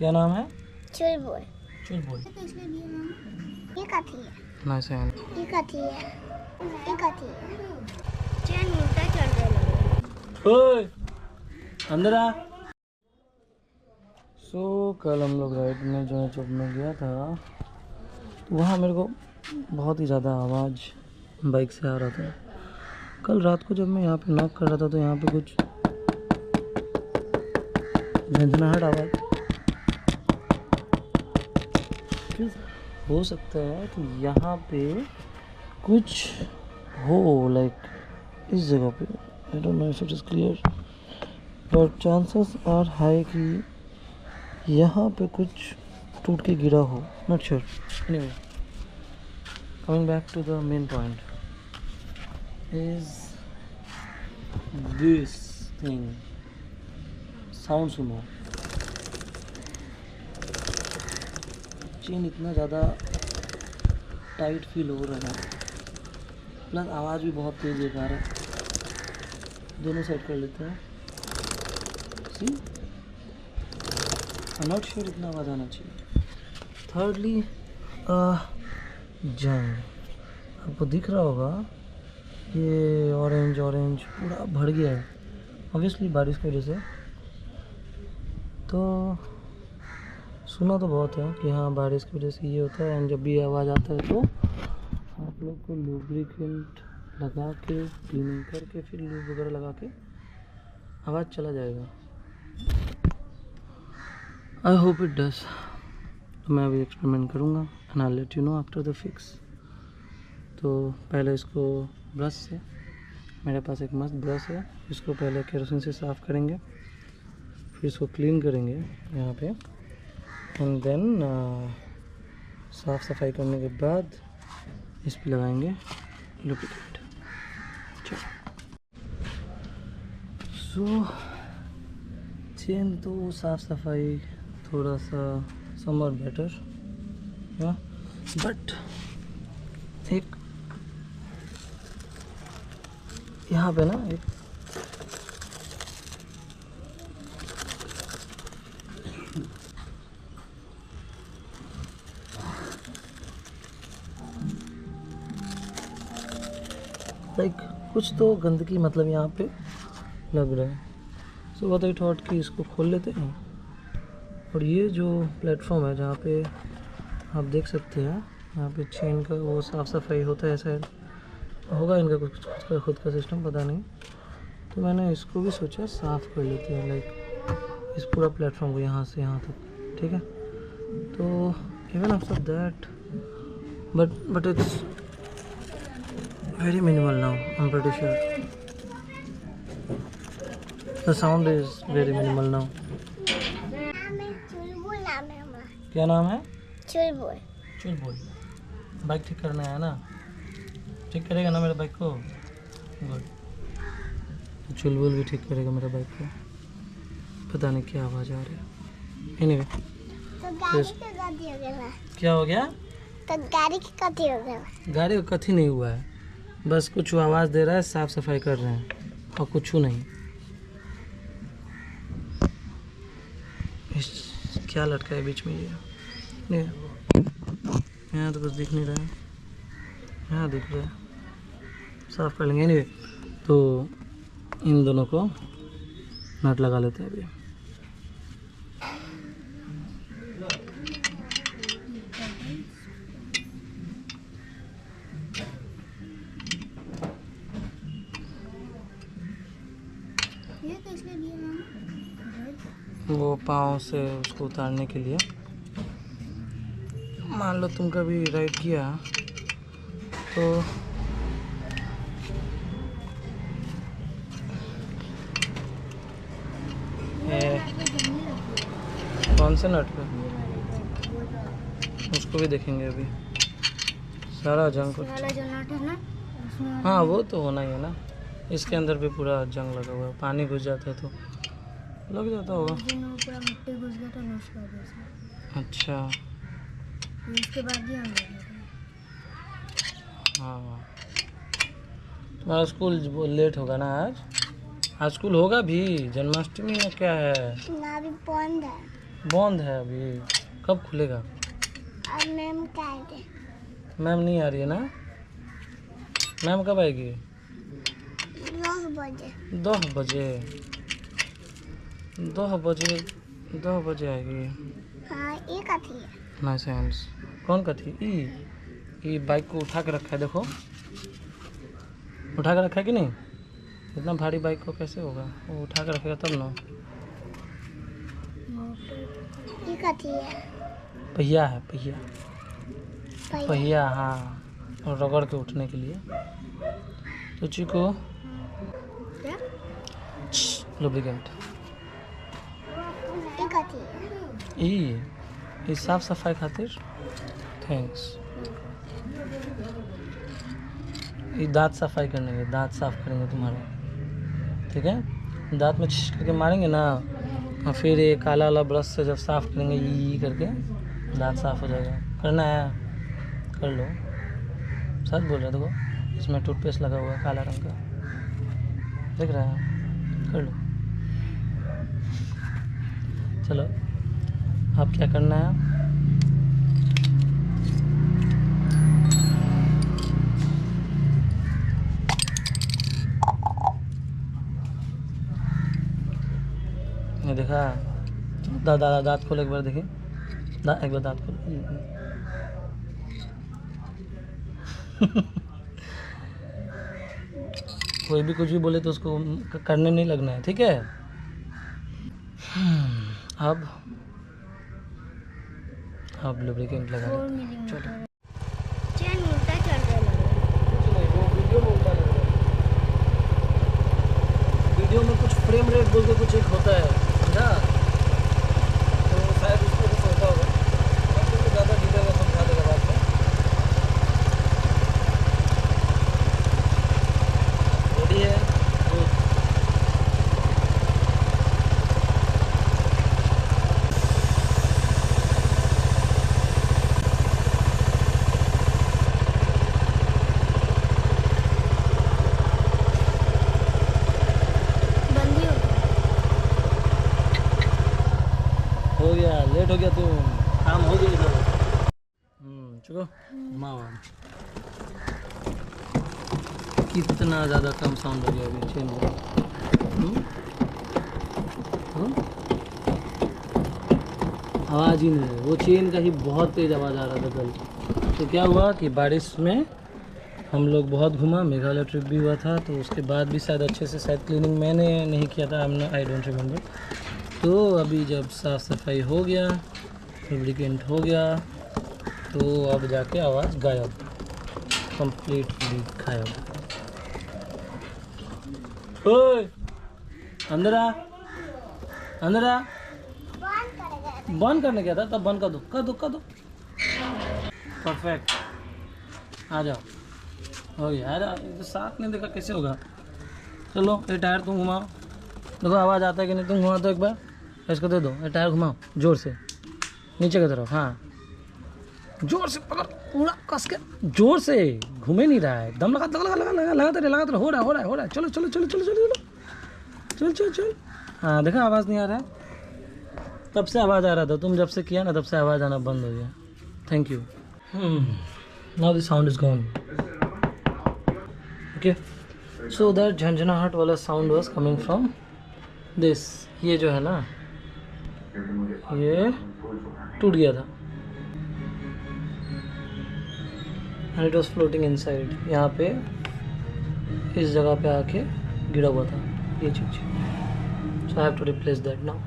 क्या नाम है? चुलबुल। चुलबुल। ये कथी है? Nice hand. ये कथी है? ये कथी है? चैन उल्टा चल रहा है। ओए अंदर आ। कल हम लोग राइड में जो है चौक में गया था, तो वहाँ मेरे को बहुत ही ज़्यादा आवाज़ बाइक से आ रहा था। कल रात को जब मैं यहाँ पे नॉक कर रहा था तो यहाँ पे कुछ झंझनाहट आवाज़। हो सकता है कि यहाँ पे कुछ हो, लाइक इस जगह पे। I don't know if it is clear, but chances are high कि यहाँ पे कुछ टूट के गिरा हो। Not sure. Anyway, coming back to the main point is this thing. Sound सुनो, चेन इतना ज़्यादा टाइट फील हो रहा है, प्लस आवाज़ भी बहुत तेज है। कार दोनों साइड कर लेते हैं। सी, आई नॉट श्योर इतना आवाज़ आना चाहिए। थर्डली जंग, आपको दिख रहा होगा ये ऑरेंज ऑरेंज पूरा भर गया है, ऑब्वियसली बारिश की वजह से। तो सुना तो बहुत है कि हाँ बारिश की वजह से ये होता है, एंड जब भी आवाज़ आता है तो आप लोग को लुब्रिकेंट लगा के क्लीनिंग करके फिर लूब वगैरह लगा के आवाज़ चला जाएगा। I hope it does. तो मैं अभी एक्सपेरिमेंट करूँगा and I let you know after the fix. तो पहले इसको ब्रश से, मेरे पास एक मस्त ब्रश है, इसको पहले केरोसिन से साफ़ करेंगे, फिर इसको क्लीन करेंगे यहाँ पे, एंड देन साफ़ सफाई करने के बाद इस पे लगाएंगे लुब्रिकेंट। सो चेन तो साफ़ सफाई थोड़ा सा समवट बेटर, बट एक यहाँ पे ना एक लाइक कुछ तो गंदगी मतलब यहाँ पे लग रहा है। सो व्हाट आई थॉट कि इसको खोल लेते हैं, और ये जो प्लेटफॉर्म है जहाँ पे आप देख सकते हैं यहाँ पे चेन का वो साफ़ सफाई होता है, शायद होगा इनका कुछ खुद का सिस्टम, पता नहीं। तो मैंने इसको भी सोचा साफ़ कर लेते हैं, लाइक इस पूरा प्लेटफॉर्म को यहाँ से यहाँ तक, ठीक है। तो even after that but it's very minimal now, I am pretty sure the sound is very minimal now. क्या नाम है? चुलबुल। चुलबुल। बाइक ठीक करना है ना? ठीक करेगा ना मेरे बाइक को? गुड। चुलबुल भी ठीक करेगा मेरा बाइक को। पता नहीं क्या आवाज़ आ रही है। एनीवे, तो गाड़ी का कथी हो गया? क्या हो गया? तो गाड़ी की कथी हो गया? गाड़ी का कथी नहीं हुआ है, बस कुछ आवाज़ दे रहा है, साफ़ सफाई कर रहे हैं और कुछ नहीं। क्या लटका है बीच में ये? यहाँ तो कुछ दिख नहीं रहा है, यहाँ दिख रहा है, साफ़ कर लेंगे। एनीवे, तो इन दोनों को नट लगा लेते हैं अभी। ये किसने दिया मैम? वो पाँव से उसको उतारने के लिए। मान लो तुम कभी राइड किया तो कौन से नट पे, उसको भी देखेंगे अभी। सारा जंग कुछ, जो नट है ना, हाँ वो तो होना ही है ना। इसके अंदर भी पूरा जंग लगा हुआ है, पानी घुस जाता है तो लग जाता होगा। पूरा मिट्टी घुस गया था ना उसकी वजह से। अच्छा, उसके बाद ही हम हाँ। तुम्हारा स्कूल लेट होगा ना आज? आज स्कूल होगा भी, जन्माष्टमी में क्या है ना, अभी बंद है। बंद है अभी, कब खुलेगा? और मैम क्या है? मैम नहीं आ रही है ना? मैम कब आएगी? 10 बजे। 10 बजे 10 बजे 10 बजे आएगी। हाँ ये कथी है? Nice hands. कौन का थी? ई बाइक को उठा के रखा है, देखो उठा के रखा है कि नहीं? इतना भारी बाइक को कैसे होगा? वो उठा के रखेगा तब ना। ये कथी है? पहिया है, पहिया पहिया, हाँ, और रगड़ के उठने के लिए। तो चिको लुब्रिकेंट। ये कथी है? ई साफ सफाई खातिर। थैंक्स। ये दांत सफाई करने के, दांत साफ करेंगे तुम्हारे, ठीक है? दांत में छिश करके मारेंगे ना, और फिर ये काला वाला ब्रश से जब साफ करेंगे ई करके, दांत साफ हो जाएगा। करना है? कर लो। सच बोल रहे देखो, इसमें टूथपेस्ट लगा हुआ है काला रंग का, दिख रहा है? कर लो। चलो अब क्या करना है? ये देखा? दादा दांत खोल, एक बार देखिए, एक बार दांत खोल। कोई भी कुछ भी बोले तो उसको करने नहीं लगना है, ठीक है? अब लुब्रिकेंट लगा। चलो चैन उल्टा चल रहा है। वीडियो में कुछ फ्रेम रेट बोल के कुछ एक होता है ना, तो शायद उसको कुछ होता होगा। आपको ज़्यादा डिटेल में समझा देगा बात में। रेडी है? हो गया, लेट हो गया, तो काम हो गया इधर। चलो घुमाओ। कितना ज़्यादा कम साउंड हो गया अभी चेन में। आवाज़ ही नहीं है, वो चेन का ही बहुत तेज़ आवाज़ आ रहा था कल। तो क्या हुआ कि बारिश में हम लोग बहुत घूमा, मेघालय ट्रिप भी हुआ था, तो उसके बाद भी शायद अच्छे से शायद क्लीनिंग मैंने नहीं किया था, हमने, आई डोंट रिमेंबर। तो अभी जब साफ़ सफाई हो गया, लुब्रिकेंट हो गया, तो अब जाके आवाज़ गायब, कंप्लीटली गायब। ओए अंदर आ, अंदर आ। बंद करने गया था, तब बंद कर दो, कर दो, कर दो। परफेक्ट, आ जाओ। हो गया यार, तो साथ नहीं देखा कैसे होगा। चलो ये टायर तुम घुमाओ, देखो आवाज़ आता है कि नहीं, तुम घुमा दो एक बार, इसको दे दो, ये टायर घुमाओ जोर से नीचे की तरफ। हाँ जोर से पकड़, पूरा कस के जोर से, घूमे नहीं रहा है, दम लगा लगा लगा लगा लगाते रहे, लगाते रहे। हो रहा है, हो रहा है। चलो चलो चलो चलो चलो चलो चल चल चल। हाँ देखा, आवाज़ नहीं आ रहा है, तब से आवाज़ आ रहा था, तुम जब से किया ना तब से आवाज़ आना बंद हो गया। Thank you. Now the sound is gone. Okay, so that झंझनाहट वाला sound was coming from this. ये जो है ना, ये टूट गया था, and it was floating inside. यहाँ पे इस जगह पे आके गिरा हुआ था ये चीज़। So I have to replace that now.